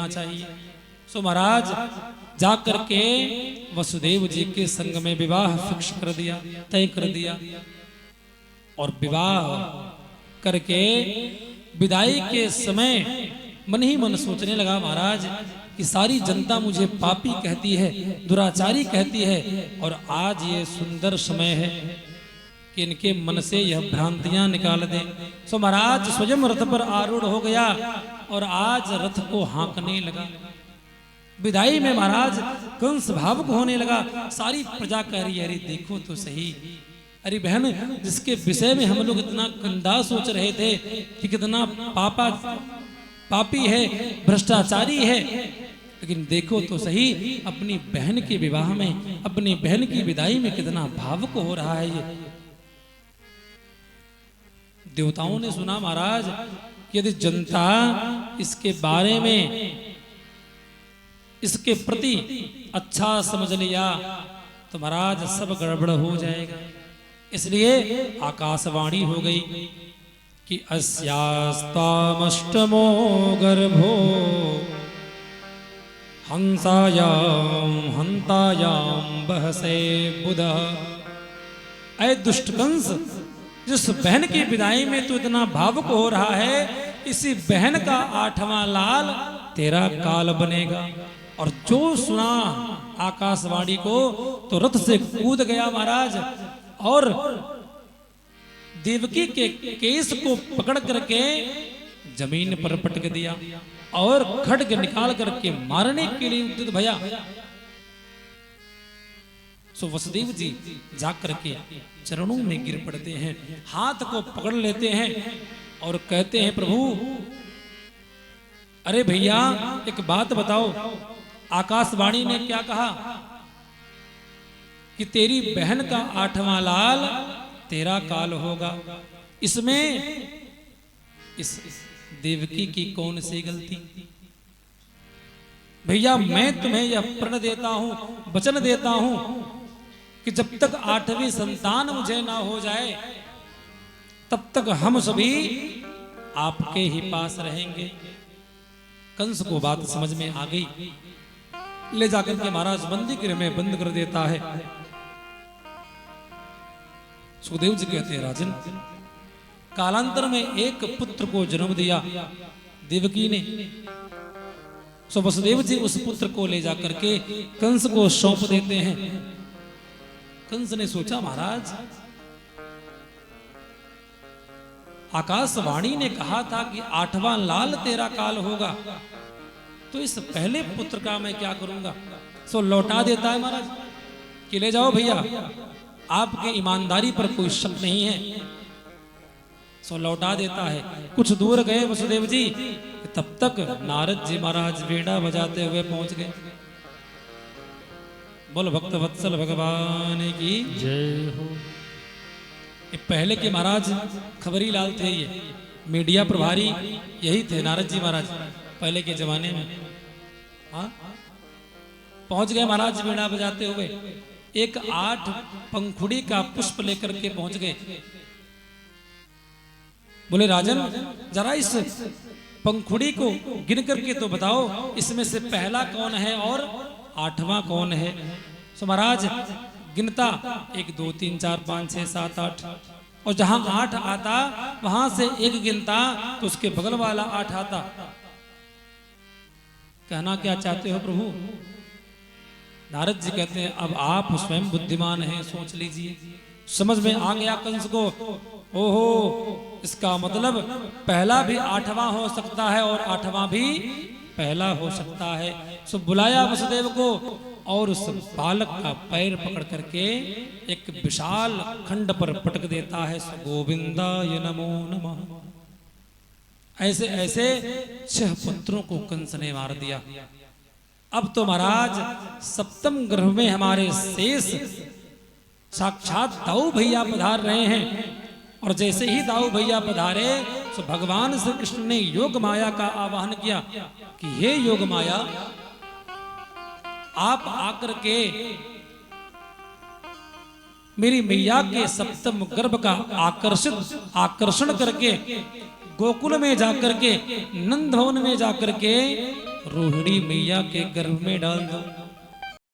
चाहिए। सो महाराज जाकर के वसुदेव जी के संग में विवाह फिक्स कर दिया, तय कर दिया। और विवाह करके विदाई के समय मन ही मन सोचने लगा, महाराज कि सारी जनता मुझे पापी कहती है, दुराचारी कहती है, और आज ये सुंदर समय है कि इनके मन से यह भ्रांतियां निकाल दें। सो महाराज स्वयं रथ पर आरूढ़ हो गया और आज रथ को हाँकने लगा। विदाई में महाराज कंस भावुक होने लगा। सारी प्रजा कह रही है, अरे देखो तो सही, अरे बहन जिसके विषय में हम लोग इतना गंदा सोच रहे थे कि कितना पापी है, भ्रष्टाचारी है, लेकिन देखो तो सही अपनी बहन के विवाह में, अपनी बहन की विदाई में कितना भावुक हो रहा है ये। देवताओं ने सुना महाराज यदि जनता इसके बारे में, इसके प्रति अच्छा समझ लिया तो महाराज सब गड़बड़ हो जाएगा। इसलिए आकाशवाणी हो गई कि अस्यास्तामष्टमो गर्भो हंसायाम हंतायाम बहसे बुधा। ऐ दुष्ट कंस, जिस बहन की विदाई में तू इतना भावुक हो रहा है, इसी बहन का 8वां लाल तेरा काल बनेगा। और जो सुना आकाशवाणी को तो रथ से कूद गया महाराज और देवकी के केस को पकड़ करके जमीन पर पटक दिया और खड्ग निकाल करके मारने के लिए उद्यत भया। सो वसुदेव जी जाकर के चरणों में गिर पड़ते हैं, हाथ को पकड़ लेते हैं और कहते हैं, प्रभु अरे भैया एक बात बताओ, आकाशवाणी ने क्या कहा कि तेरी बहन का 8वां लाल तेरा काल होगा, इसमें इस देवकी की कौन सी गलती? भैया मैं तुम्हें यह प्रण देता हूं, वचन देता हूं कि जब तक 8वीं संतान मुझे ना हो जाए तब तक हम सभी आपके ही पास रहेंगे। कंस को बात समझ में आ गई, ले जाकर के महाराज बंदी गृह में बंद कर देता है। सुखदेव जी कहते हैं, राजन कालांतर में एक पुत्र को जन्म दिया देवकी ने। सो वसुदेव जी उस पुत्र को ले जाकर के कंस को सौंप देते हैं। कंस ने सोचा, महाराज आकाशवाणी ने कहा था कि 8वां लाल तेरा काल होगा, तो इस पहले पुत्र का मैं क्या करूंगा? सो लौटा देता है महाराज कि ले जाओ भैया, आपके ईमानदारी पर कोई शक नहीं है। सो लौटा देता है। कुछ दूर गए वसुदेव जी, तब तक नारद जी महाराज वीणा बजाते हुए पहुंच गए। बोल भक्त वत्सल भगवान की जय हो। ये पहले के महाराज खबरी लाल थे, ये मीडिया प्रभारी यही थे नारद जी महाराज पहले के जमाने में। हाँ पहुंच गए महाराज वीणा बजाते हुए, एक 8 पंखुड़ी का पुष्प लेकर के पहुंच गए। बोले राजन जरा इस पंखुड़ी को गिन करके तो बताओ, इसमें से पहला कौन है और 8वां कौन है? सो महाराज गिनता 1 2 3 4 5 6 7 8, और जहां 8 आता वहां से 1 गिनता तो उसके बगल वाला 8 आता। कहना क्या चाहते हो प्रभु? नारद जी कहते हैं, अब आप स्वयं बुद्धिमान हैं, सोच लीजिए। समझ में आ गया कंस को, ओहो इसका मतलब पहला भी 8वां हो सकता है और 8वां भी पहला हो सकता है। सो बुलाया वसुदेव को और उस बालक का पैर पकड़ करके एक विशाल खंड पर पटक देता है। सो गोविंदाय नमो नमः। ऐसे ऐसे 6 पुत्रों को कंस ने मार दिया। अब तो महाराज 7म ग्रह में हमारे शेष साक्षात दाऊ भैया पधार रहे हैं, और जैसे ही दाऊ भैया पधारे तो भगवान श्री कृष्ण ने योग माया का आवाहन किया कि हे योग माया, आप आकर के मेरी मैया के 7म गर्भ का आकर्षण करके गोकुल में जाकर के, नंद भवन में जाकर के रोहिणी मैया के गर्भ में डाल दो।